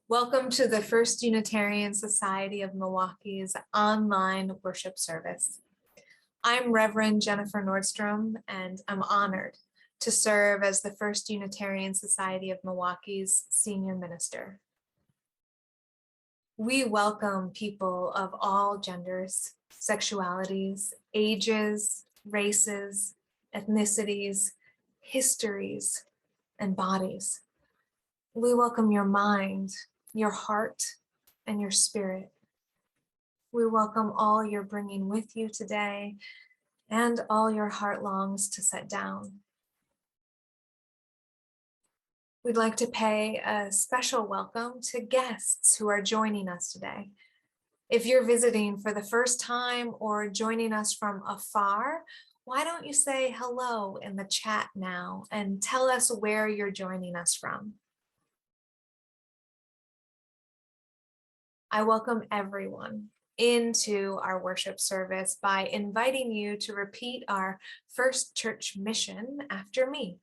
Welcome to the First Unitarian Society of Milwaukee's online worship service. I'm Reverend Jennifer Nordstrom, and I'm honored to serve as the First Unitarian Society of Milwaukee's senior minister. We welcome people of all genders, sexualities, ages, races, ethnicities, histories, and bodies. We welcome your mind, your heart, and your spirit. We welcome all you're bringing with you today and all your heart longs to set down. We'd like to pay a special welcome to guests who are joining us today. If you're visiting for the first time or joining us from afar, why don't you say hello in the chat now and tell us where you're joining us from? I welcome everyone into our worship service by inviting you to repeat our first church mission after me.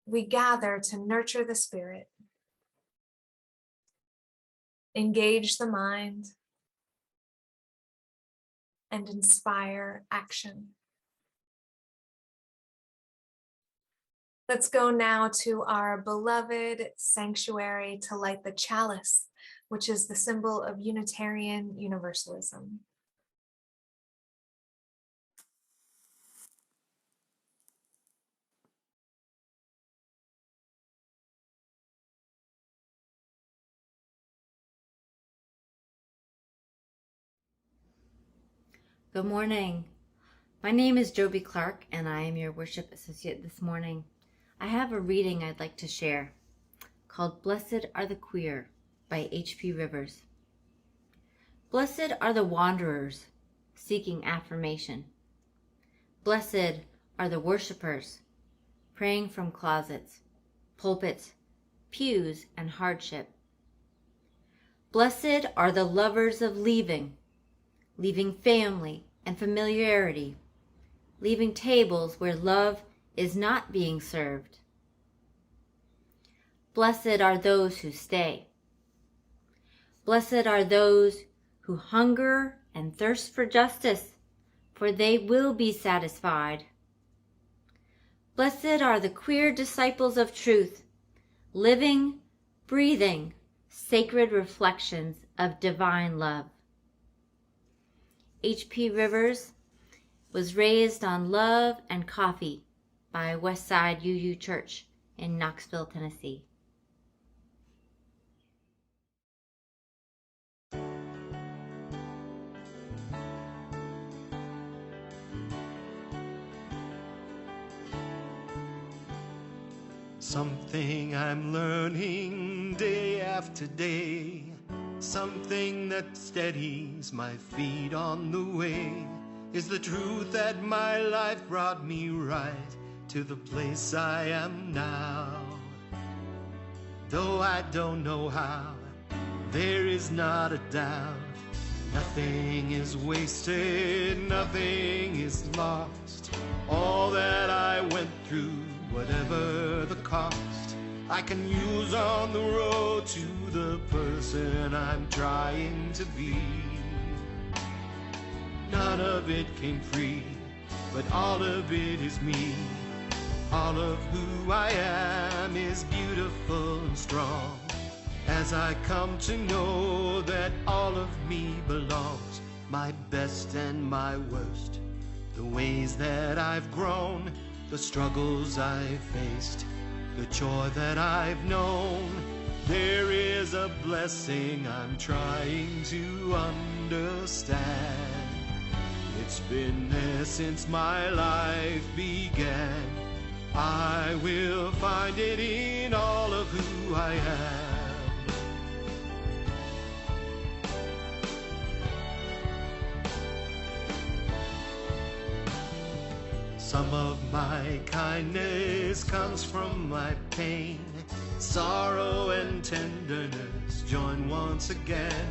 We gather to nurture the spirit, engage the mind, and inspire action. Let's go now to our beloved sanctuary to light the chalice, which is the symbol of Unitarian Universalism. Good morning. My name is Joby Clark, and I am your worship associate this morning. I have a reading I'd like to share called Blessed Are the Queer by H.P. Rivers. Blessed are the wanderers seeking affirmation. Blessed are the worshipers praying from closets, pulpits, pews, and hardship. Blessed are the lovers of leaving family and familiarity, leaving tables where love is not being served. Blessed are those who stay. Blessed are those who hunger and thirst for justice, for they will be satisfied. Blessed are the queer disciples of truth, living, breathing, sacred reflections of divine love. H.P. Rivers was raised on love and coffee by Westside UU Church in Knoxville, Tennessee. Something I'm learning day after day, something that steadies my feet on the way, is the truth that my life brought me right to the place I am now. Though I don't know how, there is not a doubt, nothing is wasted, nothing is lost. All that I went through, whatever the cost, I can use on the road to the person I'm trying to be. None of it came free, but all of it is me. All of who I am is beautiful and strong, as I come to know that all of me belongs, my best and my worst, the ways that I've grown, the struggles I've faced, the joy that I've known. There is a blessing I'm trying to understand. It's been there since my life began. I will find it in all of who I am. Some of my kindness comes from my pain. Sorrow and tenderness join once again.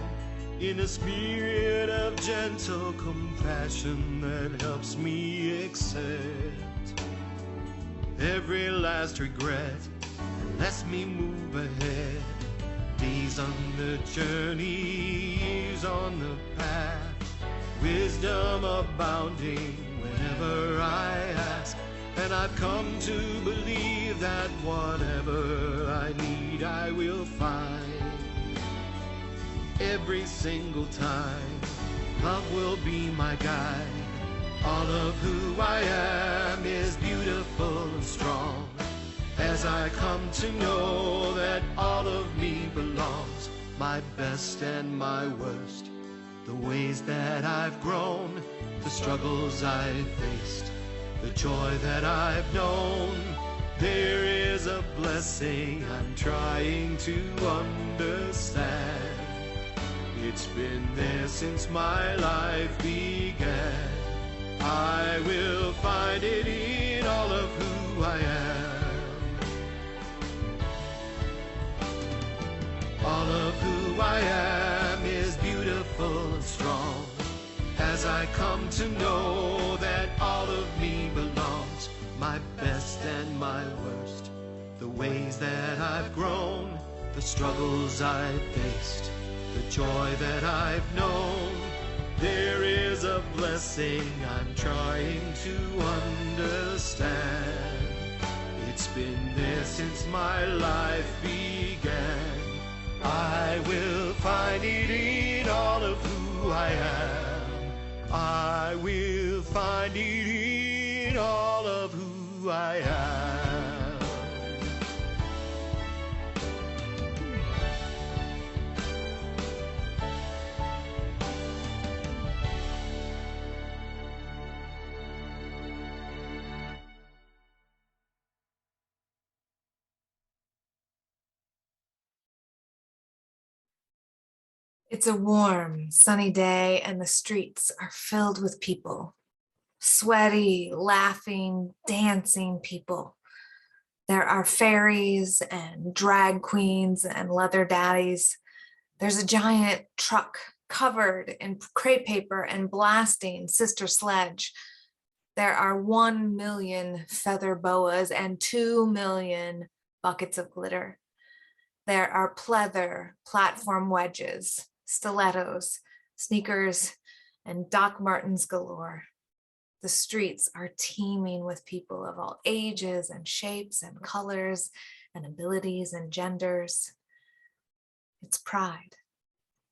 in a spirit of gentle compassion that helps me accept every last regret and lets me move ahead. Days on the journey, years on the path, wisdom abounding whenever I ask. And I've come to believe that whatever I need, I will find. Every single time, love will be my guide. All of who I am is beautiful and strong, as I come to know that all of me belongs, my best and my worst, the ways that I've grown, the struggles I've faced, the joy that I've known. There is a blessing I'm trying to understand. It's been there since my life began. I will find it in all of who I am. All of who I am is beautiful and strong, as I come to know that all of me belongs, my best and my worst, the ways that I've grown, the struggles I've faced, the joy that I've known. There is a blessing I'm trying to understand. It's been there since my life began. I will find it in all of who I am. I will find it in all of who I am. It's a warm, sunny day, and the streets are filled with people. Sweaty, laughing, dancing people. There are fairies and drag queens and leather daddies. There's a giant truck covered in crepe paper and blasting Sister Sledge. There are 1 million feather boas and 2 million buckets of glitter. There are pleather platform wedges, stilettos, sneakers, and Doc Martens galore. The streets are teeming with people of all ages and shapes and colors and abilities and genders. It's Pride,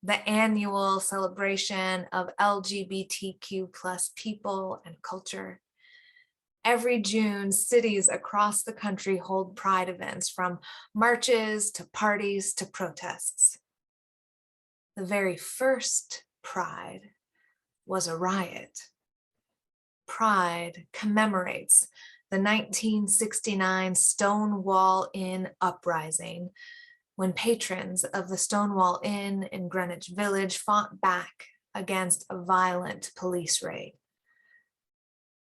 the annual celebration of LGBTQ plus people and culture. Every June, cities across the country hold Pride events, from marches to parties to protests. The very first Pride was a riot. Pride commemorates the 1969 Stonewall Inn uprising, when patrons of the Stonewall Inn in Greenwich Village fought back against a violent police raid.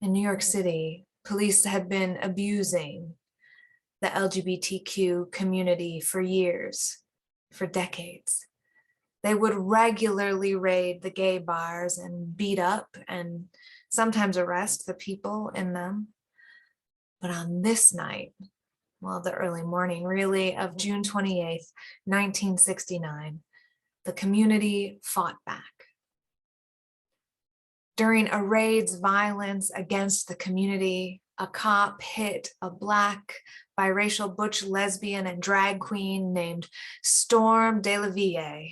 In New York City, police had been abusing the LGBTQ community for years, for decades. They would regularly raid the gay bars and beat up and sometimes arrest the people in them. But on this night, well, the early morning really of June 28th, 1969, the community fought back. During a raid's violence against the community, a cop hit a Black biracial butch lesbian and drag queen named Storm De La Ville,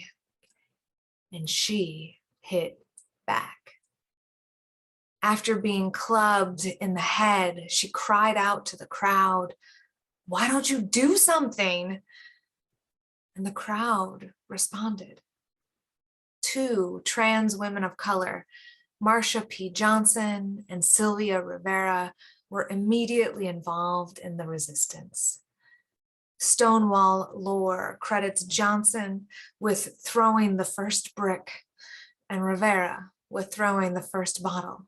and she hit back. After being clubbed in the head, she cried out to the crowd, "Why don't you do something?" And the crowd responded. 2 trans women of color, Marsha P. Johnson and Sylvia Rivera, were immediately involved in the resistance. Stonewall lore credits Johnson with throwing the first brick and Rivera with throwing the first bottle.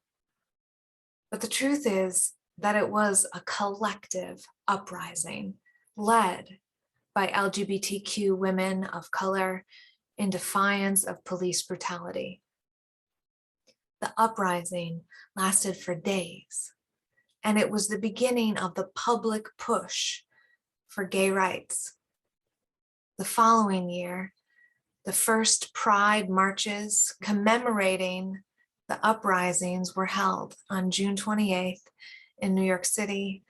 But the truth is that it was a collective uprising led by LGBTQ women of color in defiance of police brutality. The uprising lasted for days, and it was the beginning of the public push for gay rights. The following year, the first Pride marches commemorating the uprisings were held on June 28th in New York City,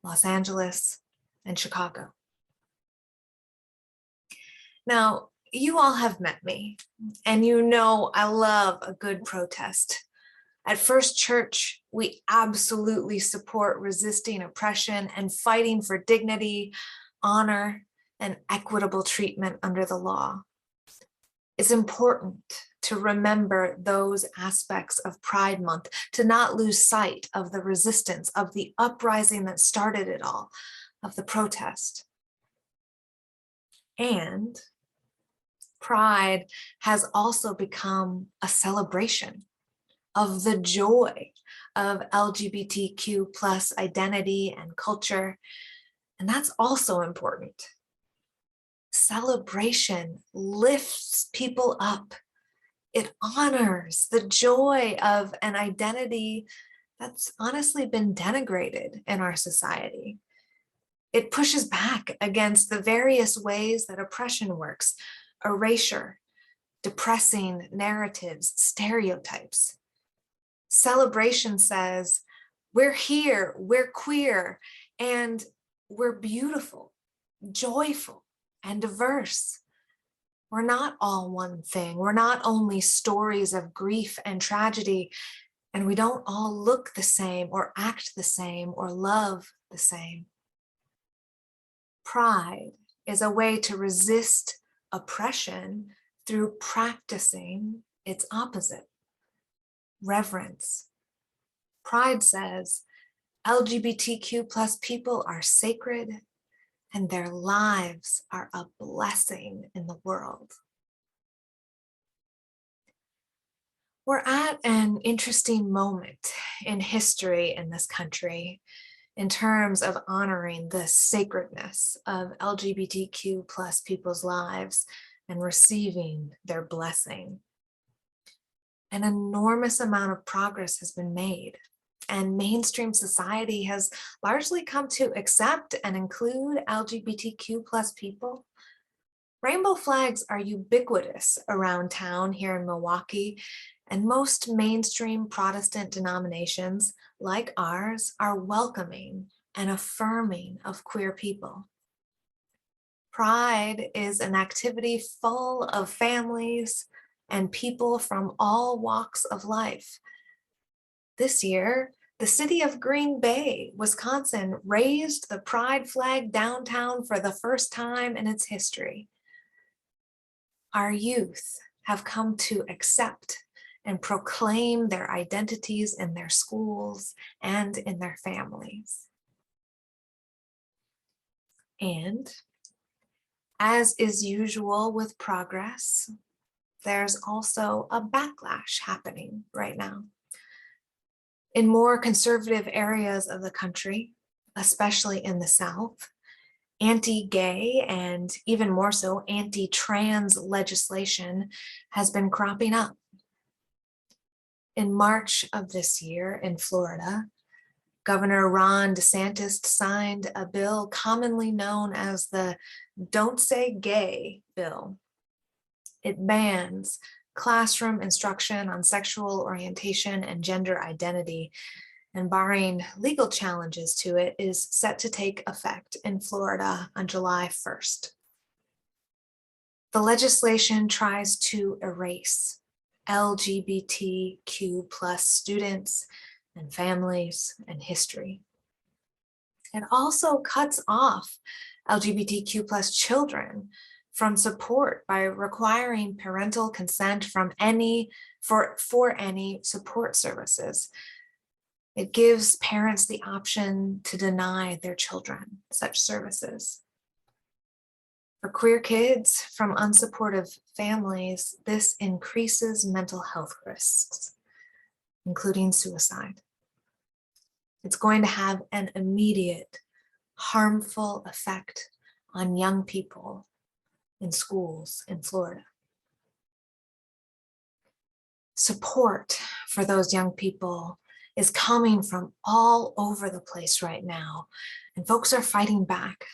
Los Angeles, and Chicago. Now, you all have met me, and you know I love a good protest. At First Church, we absolutely support resisting oppression and fighting for dignity, honor, and equitable treatment under the law. It's important to remember those aspects of Pride Month, to not lose sight of the resistance, of the uprising that started it all, of the protest. And Pride has also become a celebration of the joy of LGBTQ plus identity and culture. And that's also important. Celebration lifts people up. It honors the joy of an identity that's honestly been denigrated in our society. It pushes back against the various ways that oppression works, erasure, depressing narratives, stereotypes. Celebration says, we're here, we're queer, and we're beautiful, joyful, and diverse. We're not all one thing. We're not only stories of grief and tragedy, and we don't all look the same or act the same or love the same. Pride is a way to resist oppression through practicing its opposite, reverence. Pride says LGBTQ plus people are sacred and their lives are a blessing in the world. We're at an interesting moment in history in this country in terms of honoring the sacredness of LGBTQ plus people's lives and receiving their blessing. An enormous amount of progress has been made, and mainstream society has largely come to accept and include LGBTQ plus people. Rainbow flags are ubiquitous around town here in Milwaukee, and most mainstream Protestant denominations, like ours, are welcoming and affirming of queer people. Pride is an activity full of families and people from all walks of life. This year, the city of Green Bay, Wisconsin, raised the Pride flag downtown for the first time in its history. Our youth have come to accept and proclaim their identities in their schools and in their families. And as is usual with progress, there's also a backlash happening right now. In more conservative areas of the country, especially in the South, anti-gay and even more so anti-trans legislation has been cropping up. In March of this year in Florida, Governor Ron DeSantis signed a bill commonly known as the Don't Say Gay bill. It bans classroom instruction on sexual orientation and gender identity, and barring legal challenges to it, is set to take effect in Florida on July 1st. The legislation tries to erase LGBTQ plus students and families and history. It also cuts off LGBTQ plus children from support by requiring parental consent from for any support services. It gives parents the option to deny their children such services. For queer kids from unsupportive families, this increases mental health risks, including suicide. It's going to have an immediate, harmful effect on young people in schools in Florida. Support for those young people is coming from all over the place right now, and folks are fighting back.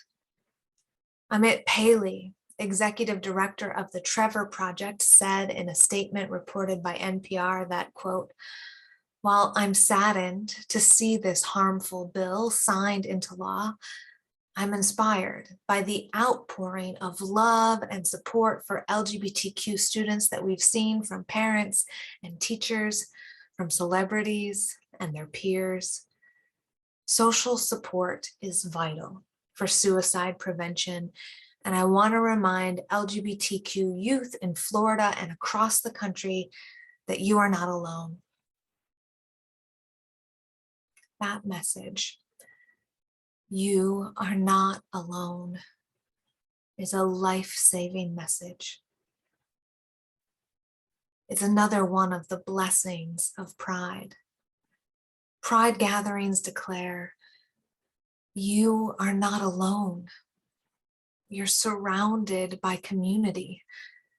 Amit Paley, executive director of the Trevor Project, said in a statement reported by NPR that, quote, "While I'm saddened to see this harmful bill signed into law, I'm inspired by the outpouring of love and support for LGBTQ students that we've seen from parents and teachers, from celebrities and their peers. Social support is vital for suicide prevention, and I want to remind LGBTQ youth in Florida and across the country that you are not alone." That message, "You are not alone," is a life-saving message. It's another one of the blessings of Pride. Pride gatherings declare, you are not alone. You're surrounded by community,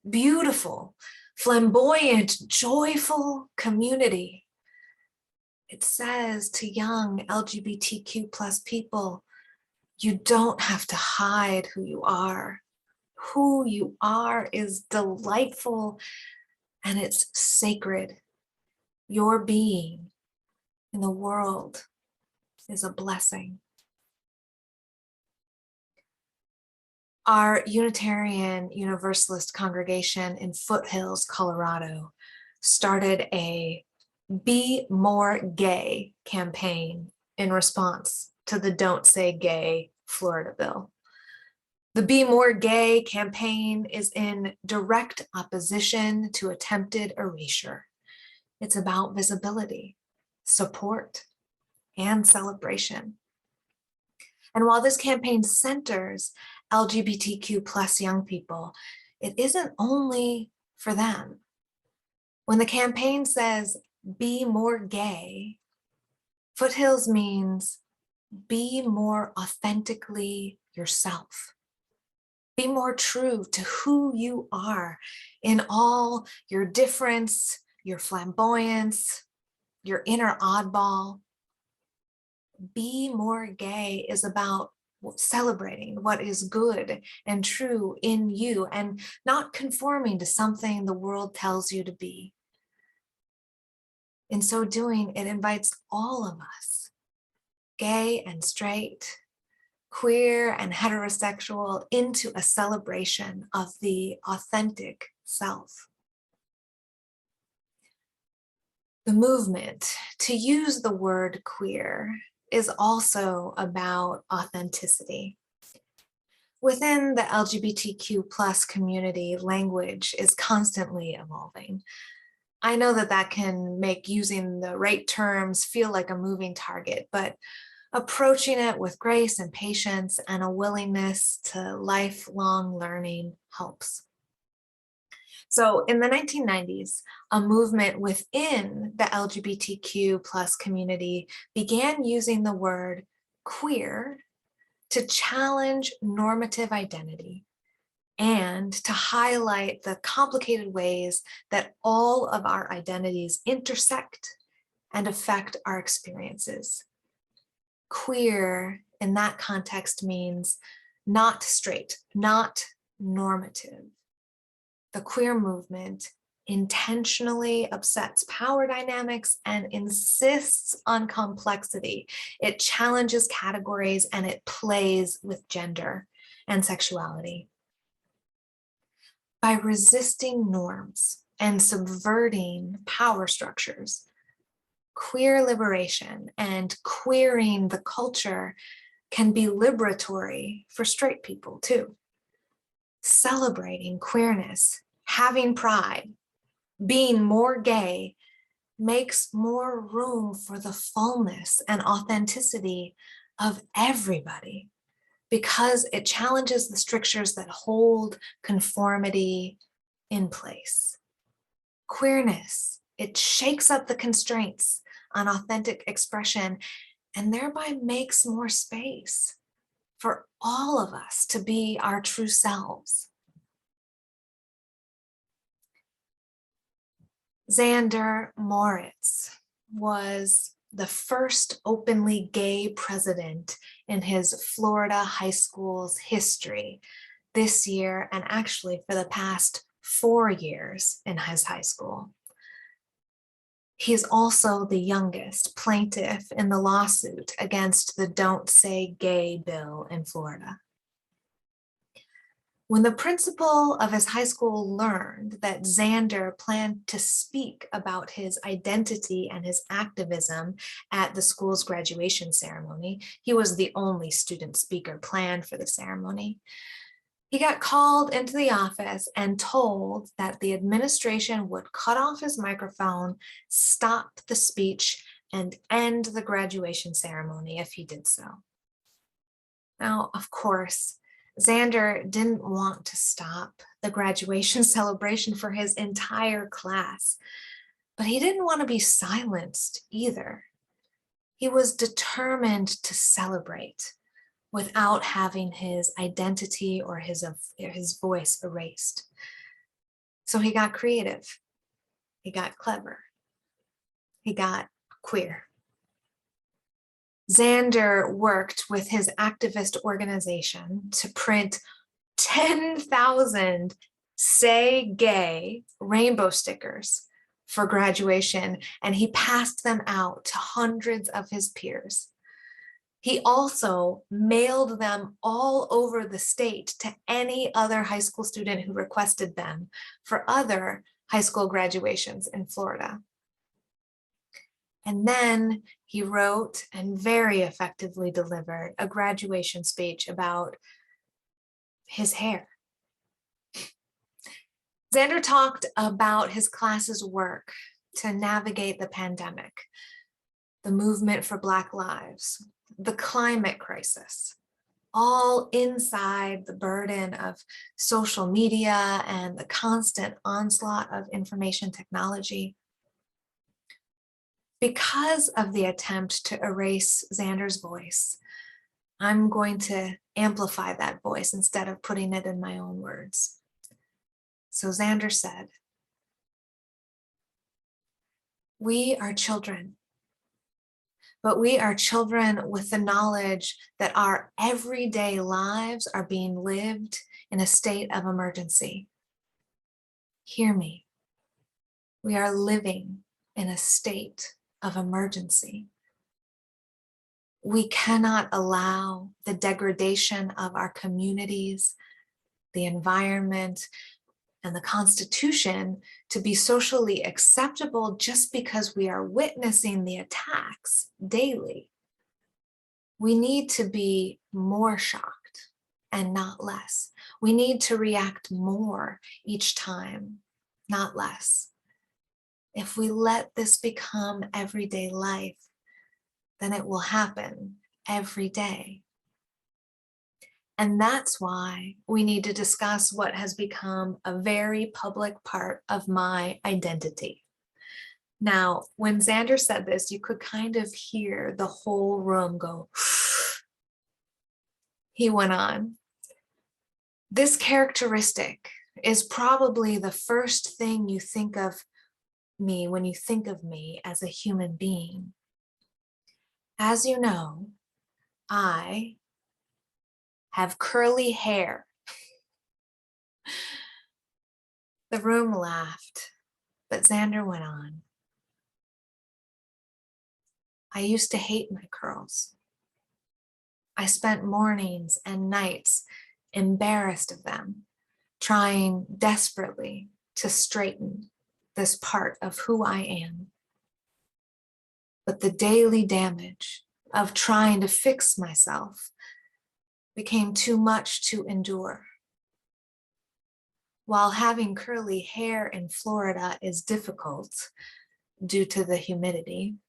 beautiful, flamboyant, joyful community. It says to young LGBTQ plus people, you don't have to hide who you are. Who you are is delightful and it's sacred. Your being in the world is a blessing. Our Unitarian Universalist congregation in Foothills, Colorado, started a Be More Gay campaign in response to the Don't Say Gay Florida bill. The Be More Gay campaign is in direct opposition to attempted erasure. It's about visibility, support, and celebration. And while this campaign centers LGBTQ plus young people, it isn't only for them. When the campaign says, be more gay, Foothills means be more authentically yourself. Be more true to who you are in all your difference, your flamboyance, your inner oddball. Be More Gay is about celebrating what is good and true in you and not conforming to something the world tells you to be. In so doing, it invites all of us, gay and straight, queer and heterosexual, into a celebration of the authentic self. The movement to use the word queer is also about authenticity. Within the LGBTQ plus community, language is constantly evolving. I know that that can make using the right terms feel like a moving target, but approaching it with grace and patience and a willingness to lifelong learning helps. So in the 1990s, a movement within the LGBTQ plus community began using the word queer to challenge normative identity and to highlight the complicated ways that all of our identities intersect and affect our experiences. Queer in that context means not straight, not normative. The queer movement intentionally upsets power dynamics and insists on complexity. It challenges categories and it plays with gender and sexuality. By resisting norms and subverting power structures, queer liberation and queering the culture can be liberatory for straight people too. Celebrating queerness, having pride, being more gay makes more room for the fullness and authenticity of everybody because it challenges the strictures that hold conformity in place. Queerness, it shakes up the constraints on authentic expression and thereby makes more space for all of us to be our true selves. Xander Moritz was the first openly gay president in his Florida high school's history this year, and actually for the past 4 years in his high school. He's also the youngest plaintiff in the lawsuit against the Don't Say Gay bill in Florida. When the principal of his high school learned that Xander planned to speak about his identity and his activism at the school's graduation ceremony, he was the only student speaker planned for the ceremony. He got called into the office and told that the administration would cut off his microphone, stop the speech, and end the graduation ceremony if he did so. Now, of course, Xander didn't want to stop the graduation celebration for his entire class, but he didn't want to be silenced either. He was determined to celebrate without having his identity or his voice erased. So he got creative, he got clever, he got queer. Xander worked with his activist organization to print 10,000 Say Gay rainbow stickers for graduation, and he passed them out to hundreds of his peers. He also mailed them all over the state to any other high school student who requested them for other high school graduations in Florida. And then he wrote and very effectively delivered a graduation speech about his hair. Xander talked about his class's work to navigate the pandemic, the movement for Black lives, the climate crisis, all inside the burden of social media and the constant onslaught of information technology. Because of the attempt to erase Xander's voice, I'm going to amplify that voice instead of putting it in my own words. So Xander said, "We are children, but we are children with the knowledge that our everyday lives are being lived in a state of emergency. Hear me. We are living in a state of emergency. We cannot allow the degradation of our communities, the environment, and the Constitution to be socially acceptable just because we are witnessing the attacks daily. We need to be more shocked and not less. We need to react more each time, not less. If we let this become everyday life, then it will happen every day. And that's why we need to discuss what has become a very public part of my identity." Now, when Xander said this, you could kind of hear the whole room go. He went on, "This characteristic is probably the first thing you think of me when you think of me as a human being. As you know, I have curly hair." The room laughed, but Xander went on. "I used to hate my curls. I spent mornings and nights embarrassed of them, trying desperately to straighten this part of who I am. But the daily damage of trying to fix myself became too much to endure. While having curly hair in Florida is difficult due to the humidity,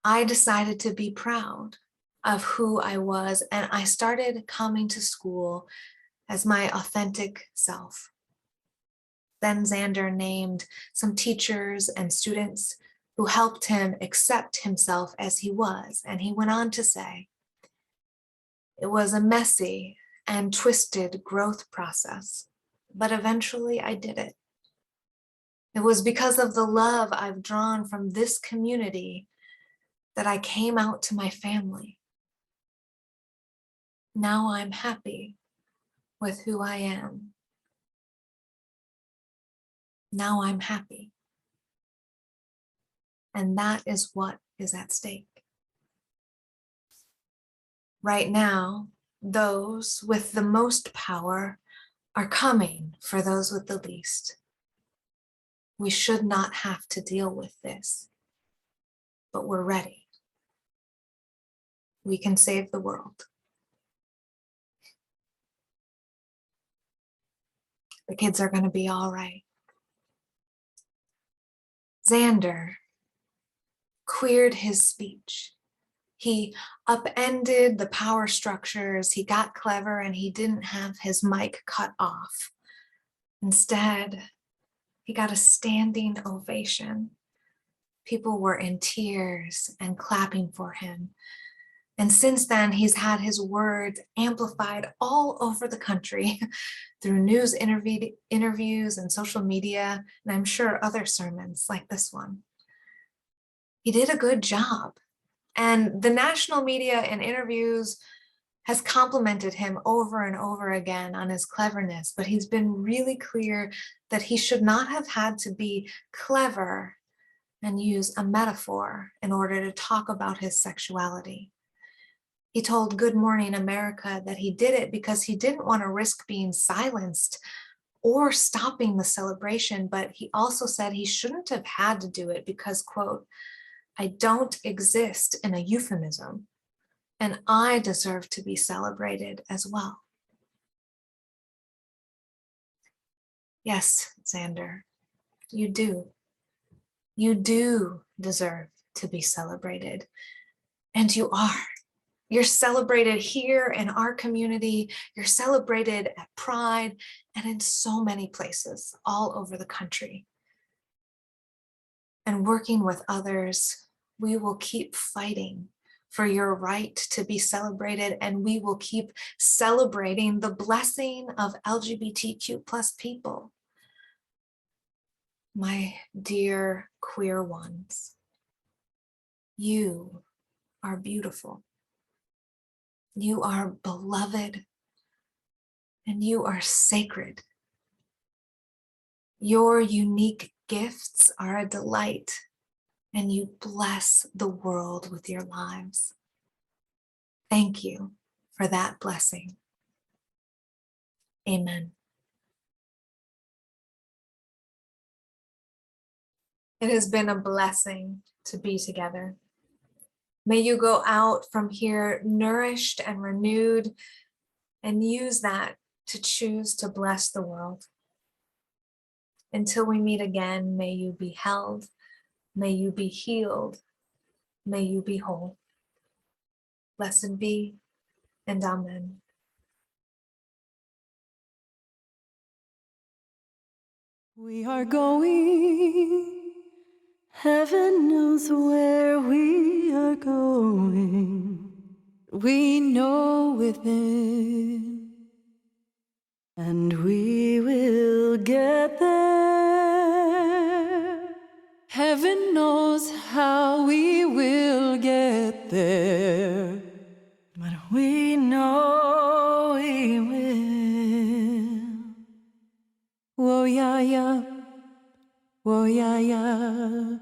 I decided to be proud of who I was, and I started coming to school as my authentic self." Then Xander named some teachers and students who helped him accept himself as he was, and he went on to say, "It was a messy and twisted growth process, but eventually I did it. It was because of the love I've drawn from this community that I came out to my family. Now I'm happy with who I am. Now I'm happy. And that is what is at stake. Right now, those with the most power are coming for those with the least. We should not have to deal with this, but we're ready. We can save the world. The kids are going to be all right. Xander queered his speech. He upended the power structures. He got clever and he didn't have his mic cut off. Instead, he got a standing ovation. People were in tears and clapping for him. And since then, he's had his words amplified all over the country through news interviews and social media, and I'm sure other sermons like this one. He did a good job. And the national media and interviews has complimented him over and over again on his cleverness, but he's been really clear that he should not have had to be clever and use a metaphor in order to talk about his sexuality. He told Good Morning America that he did it because he didn't want to risk being silenced or stopping the celebration, but he also said he shouldn't have had to do it because, quote, I don't exist in a euphemism, and I deserve to be celebrated as well. Yes, Xander, you do. You do deserve to be celebrated, and you are. You're celebrated here in our community, you're celebrated at Pride, and in so many places all over the country. And working with others, we will keep fighting for your right to be celebrated, and we will keep celebrating the blessing of LGBTQ+ people. My dear queer ones, you are beautiful. You are beloved, and you are sacred. Your unique gifts are a delight, and you bless the world with your lives. Thank you for that blessing. Amen. It has been a blessing to be together. May you go out from here nourished and renewed, and use that to choose to bless the world. Until we meet again, may you be held, may you be healed, may you be whole. Blessed be, and amen. We are going, heaven knows where we are going. We know within, and we will get there. Heaven knows how we will get there, but we know we will. Whoa, yeah, yeah. Whoa, yeah, yeah.